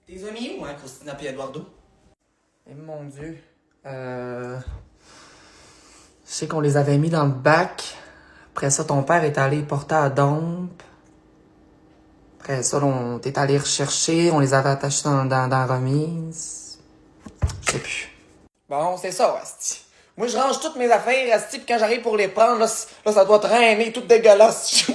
Tes amis où, hein, Christina et Eduardo? Eh mon Dieu. Je sais qu'on les avait mis dans le bac. Après ça, ton père est allé porter à Dompe. Après ça, on est allé rechercher. On les avait attachés dans la remise. Je sais plus. Bon, c'est ça, asti. Moi, je range toutes mes affaires, asti, pis quand j'arrive pour les prendre, là, ça doit traîner, tout dégueulasse.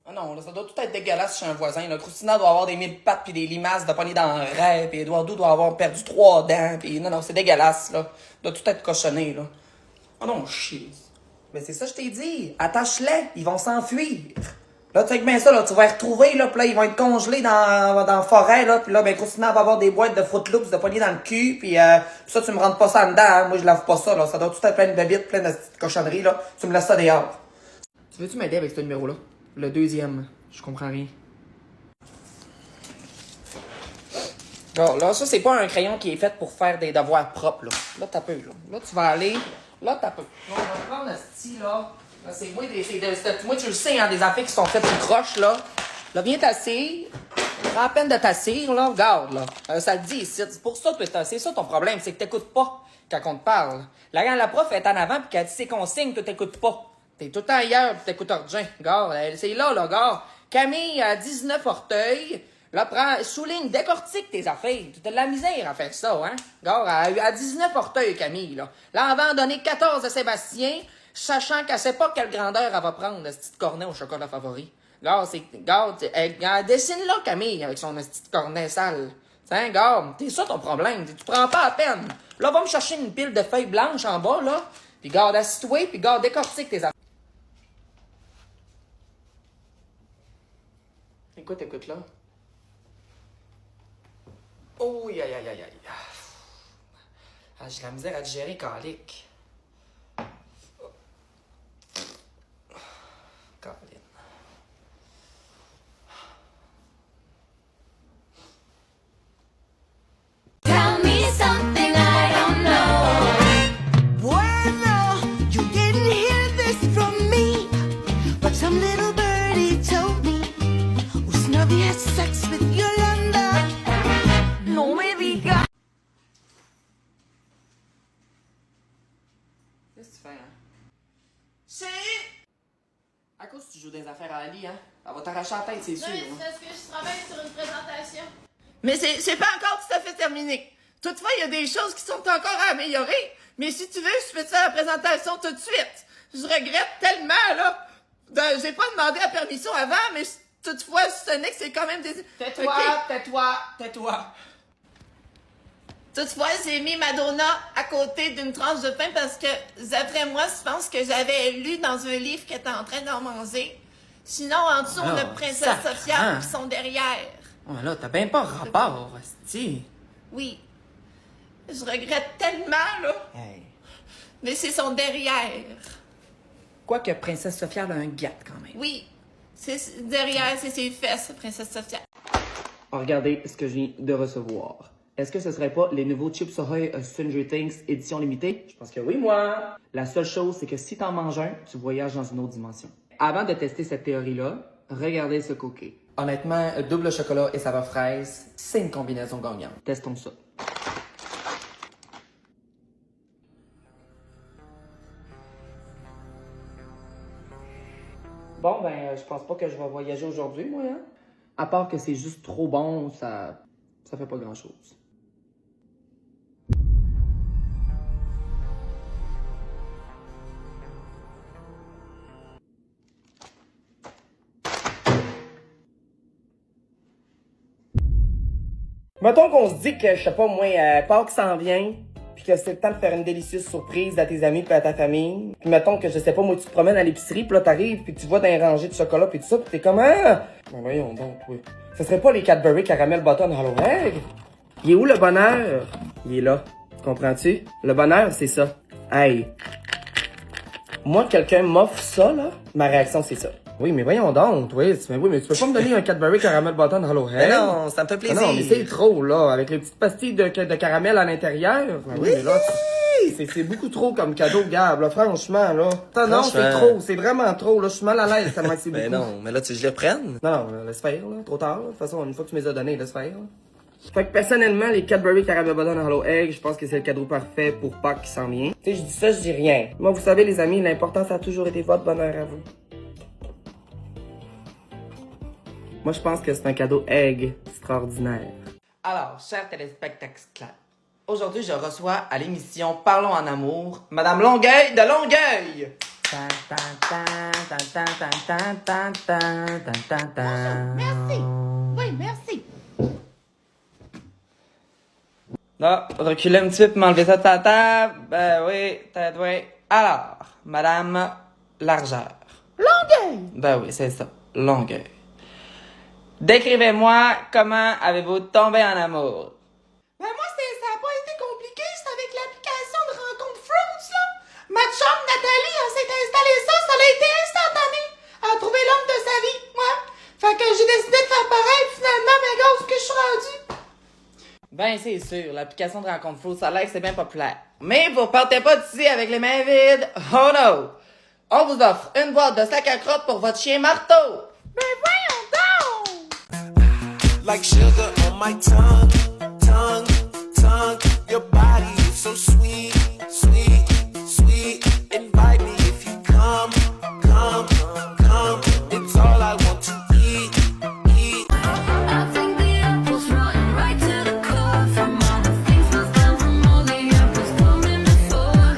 Ah non, là, ça doit tout être dégueulasse chez un voisin, là. Christina doit avoir des 1000 pattes pis des limaces de poignées dans le rêve, pis Eduardo doit avoir perdu 3 dents, pis non, c'est dégueulasse, là. Doit tout être cochonné, là. Ah non, chier. Mais c'est ça, je t'ai dit. Attache-les, ils vont s'enfuir. Là, tu sais que bien ça, là, tu vas les retrouver, là, pis là, ils vont être congelés dans la forêt, là, pis là, ben, Christina va avoir des boîtes de Fruit Loops de poignées dans le cul, pis ça, tu me rentres pas ça dedans, hein. Moi, je lave pas ça, là. Ça doit tout être plein de bébites, plein de petites cochonneries, là. Tu me laisses ça dehors. Tu veux-tu m'aider avec ce numéro-là? Le deuxième. Je comprends rien. Bon, là, ça, c'est pas un crayon qui est fait pour faire des devoirs propres, là. Là, t'as peu, là. Là, tu vas aller. Là, t'as peu. Là, on va prendre ce style, là. Là, c'est moi, moi, tu le sais, hein, des affaires qui sont faites tout croche, là. Là, viens t'asseoir. Prends la peine de t'asseoir, là. Regarde, là. Ça le dit ici. C'est pour ça que c'est ça ton problème, c'est que t'écoutes pas quand on te parle. Là, quand la prof est en avant pis qu'elle dit ses consignes, tu t'écoutes pas. T'es tout le temps ailleurs pis t'écoutes rien. Regarde, c'est là, regarde. Camille a 19 orteils. Là, souligne, décortique tes affaires. Tu as de la misère à faire ça, hein? Regarde, elle a 19 orteils, Camille, là. Là, elle va en donner 14 à Sébastien, sachant qu'elle sait pas quelle grandeur elle va prendre, ce petit cornet au chocolat favori. Regarde, elle dessine là, Camille, avec son petit cornet sale. Tiens, regarde, c'est ça ton problème. Tu prends pas la peine. Là, va me chercher une pile de feuilles blanches en bas, là. Puis garde, assis-toi, puis garde, décortique tes affaires. Écoute, là. Oh, aïe, aïe, aïe, aïe. Ah, j'ai la misère à digérer, calique. Caline. Tell me something I don't know. Bueno, you didn't hear this from me, but some little birdie told me Usnavi had sex with Yolanda. No me digas. Qu'est-ce que tu fais, hein? C'est... À cause que tu joues des affaires à Ali, hein? Elle va t'arracher la tête, c'est sûr. Non, Hein? c'est parce que je travaille sur une présentation. Mais c'est pas encore tout à fait terminé. Toutefois, il y a des choses qui sont encore à améliorer. Mais si tu veux, je fais ça à la présentation tout de suite. Je regrette tellement, là. J'ai pas demandé la permission avant, mais toutefois, ce n'est que c'est quand même des... Tais-toi, Ok. tais-toi. Toutefois, j'ai mis Madonna à côté d'une tranche de pain parce que, d'après moi, je pense que j'avais lu dans un livre qu'elle était en train d'en manger. Sinon, en dessous, on a Alors, Princesse sacrement. Sophia qui sont derrière. Oh là, t'as bien pas rapport, asti. Oui. Je regrette tellement, là. Hey. Mais c'est son derrière. Quoique Princesse Sophia, elle a un gâte, quand même. Oui. Derrière, c'est ses fesses, Princesse Sophia. Regardez ce que je viens de recevoir. Est-ce que ce serait pas les nouveaux Chips Ahoy Stranger Things édition limitée? Je pense que oui, moi! La seule chose, c'est que si t'en manges un, tu voyages dans une autre dimension. Avant de tester cette théorie-là, regardez ce cookie. Honnêtement, double chocolat et saveur fraise, c'est une combinaison gagnante. Testons ça. Bon, ben, je pense pas que je vais voyager aujourd'hui, moi, hein? À part que c'est juste trop bon, ça fait pas grand-chose. Mettons qu'on se dit que, je sais pas moi, Pâques s'en vient, puis que c'est le temps de faire une délicieuse surprise à tes amis puis à ta famille. Puis mettons que, je sais pas moi, tu te promènes à l'épicerie, puis là t'arrives, puis tu vois dans les rangées de chocolat puis tout ça, puis t'es comme, ah! Ben voyons donc, oui. Ce serait pas les Cadbury Caramel Button Hollow Egg? Il est où le bonheur? Il est là. Comprends-tu? Le bonheur, c'est ça. Hey! Moi, quelqu'un m'offre ça, là, ma réaction, c'est ça. Oui, mais voyons donc, oui, mais tu peux pas me donner un Cadbury Caramel Button Hollow Egg? Mais non, ça me fait plaisir. Non, mais c'est trop, là, avec les petites pastilles de caramel à l'intérieur. Ben oui, mais là, c'est beaucoup trop comme cadeau, Gab, là, franchement, là. Attends, non, c'est Franchement. trop, c'est vraiment trop, là. Je suis mal à l'aise, tellement que c'est beaucoup. Ben non, mais là, tu veux que je les reprenne? Non, laisse faire, là. Trop tard, là. De toute façon, une fois que tu me les as donnés, laisse faire, là. Fait que personnellement, les Cadbury Caramel Button Hollow Egg, je pense que c'est le cadeau parfait pour Pâques qui s'en vient. Tu sais, je dis ça, je dis rien. Moi, vous savez, les amis, l'important, ça a toujours été votre bonheur à vous. Moi, je pense que c'est un cadeau egg extraordinaire. Alors, chers téléspectateurs, aujourd'hui, je reçois à l'émission Parlons en amour Madame Longueuil de Longueuil. Merci. Oui, merci. Là, reculez un petit peu pour m'enlever ça de ta table. Ben oui, peut-être oui. Alors, Madame Largeur. Longueuil. Ben oui, c'est ça, Longueuil. Décrivez-moi comment avez-vous tombé en amour. Ben moi, ça a pas été compliqué, c'est avec l'application de rencontre Fruits, là. Ma chum, Nathalie, elle s'est installée ça a été instantané. Elle a trouvé l'homme de sa vie, ouais. Fait que j'ai décidé de faire pareil, finalement, mais gars, où est-ce que je suis rendue? Ben c'est sûr, l'application de rencontre flow, ça a l'air que c'est bien populaire. Mais vous partez pas d'ici avec les mains vides. Oh no! On vous offre une boîte de sac à crottes pour votre chien marteau. Ben voyons donc! Like sugar on my tongue, tongue, tongue. Your body is so sweet, sweet, sweet. Invite me if you come, come, come. It's all I want to eat, eat. I think the apple's rotten right to the core. From all the things we've done, from all the apples coming before.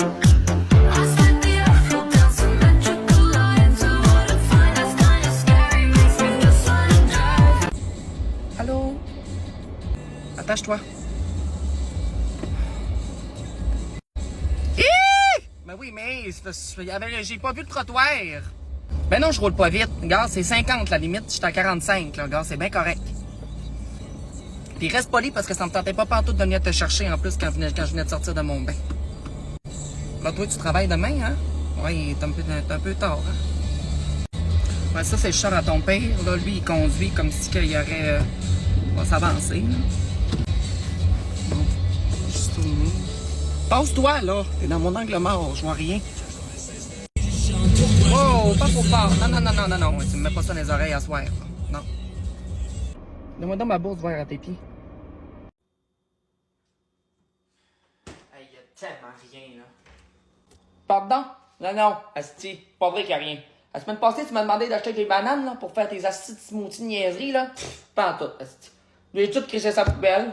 I split the apple down symmetrical lines. So what I find that's kinda scary makes me just wanna drive. Allô? Attache-toi. Ben oui, mais j'ai pas vu le trottoir. Ben non, je roule pas vite. Regarde, c'est 50 la limite, j'étais à 45. Là, regarde, c'est bien correct. Puis reste poli parce que ça me tentait pas pantoute de venir te chercher en plus quand je venais de sortir de mon bain. Là, toi, tu travailles demain, hein? Oui, t'es un peu tard, hein? Ouais, ça, c'est le char à ton père. Là, lui, il conduit comme si qu'il y aurait... on va s'avancer, là. Bon, juste tourner. Passe-toi, là. T'es dans mon angle mort, je vois rien. Oh, pas trop fort. Non. Tu me mets pas ça dans les oreilles à soir, là. Non. Donne-moi donc ma bourse verte à tes pieds. Hey, y a tellement rien, là. Pardon? Non, asti, pas vrai qu'il y a rien. La semaine passée, tu m'as demandé d'acheter des bananes, là, pour faire tes astis de smoothie de niaiserie, là. Pff, pas en tout, asti. J'ai tout crissé sa poubelle.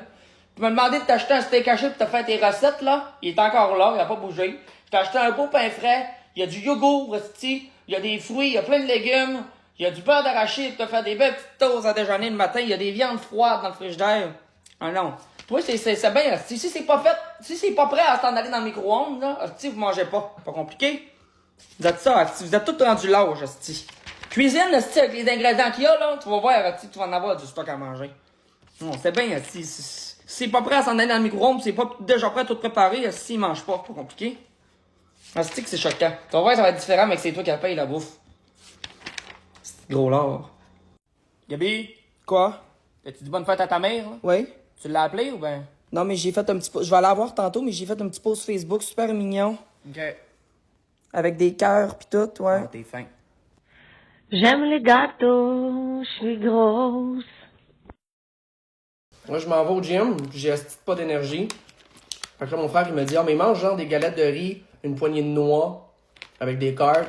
Tu m'as demandé de t'acheter un steak haché pour te faire tes recettes, là. Il est encore là, il a pas bougé. Je t'ai acheté un beau pain frais. Il y a du yogourt, asti. Il y a des fruits, il y a plein de légumes. Il y a du beurre d'arachide pour te faire des belles petites toasts à déjeuner le matin. Il y a des viandes froides dans le frigidaire. Ah non. Toi, c'est bien, asti. Si c'est pas fait, si c'est pas prêt à s'en aller dans le micro-ondes, là, asti, vous mangez pas. Pas compliqué. Vous êtes ça, asti. Vous êtes tous rendus large, asti. Cuisine, asti, avec les ingrédients qu'il y a, là. Tu vas voir, asti, tu vas en avoir du stock à manger. Non, c'est bien, asti. Si c'est pas prêt à s'en aller dans le micro-ondes, c'est pas déjà prêt à tout préparer, asti, il mange pas. Pas compliqué. Asti que c'est choquant. Tu vas voir, ça va être différent, mais que c'est toi qui as payé la bouffe. C'est gros lard. Gabi? Quoi? As-tu dit bonne fête à ta mère, là? Oui? Tu l'as appelé ou ben? Non, mais j'ai fait un petit post. Je vais aller la voir tantôt, mais j'ai fait un petit post Facebook super mignon. Ok. Avec des cœurs pis tout, ouais. Ah, t'es fin. J'aime les gâteaux, je suis grosse. Moi, je m'en vais au gym, j'ai asti pas d'énergie. Fait que là, mon frère, il me dit, ah, mais mange genre des galettes de riz, une poignée de noix, avec des carbs.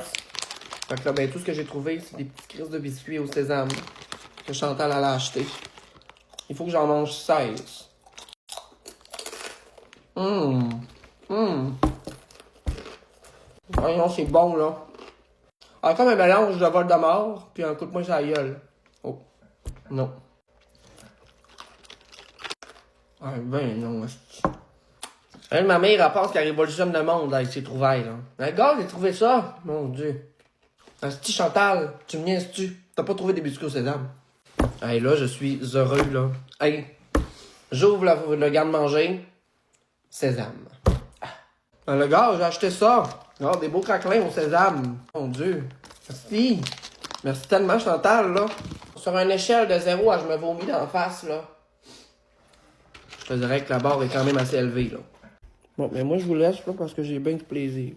Fait que là, ben, tout ce que j'ai trouvé, c'est des petites crises de biscuits au sésame que Chantal allait acheter. Il faut que j'en mange 16. Ouais, non, c'est bon, là. Ah, comme un mélange de Voldemort, puis un coup de poing sur la gueule. Oh. Non. Ah, ben non, elle, ma mère, elle pense qu'elle révolutionne le monde avec ses trouvailles, là. Regarde, j'ai trouvé ça. Mon Dieu. Asti Chantal, tu me niaises-tu? T'as pas trouvé des biscuits au sésame? Hey, là, je suis heureux, là. Hey, j'ouvre le garde-manger. Sésame. Ah, le gars, j'ai acheté ça. Regarde, des beaux craquelins au sésame. Mon Dieu. Merci. Merci tellement, Chantal, là. Sur une échelle de 0 à je me vomis d'en face, là. Je te dirais que la barre est quand même assez élevée, là. Bon, mais moi, je vous laisse, là, parce que j'ai bien du plaisir.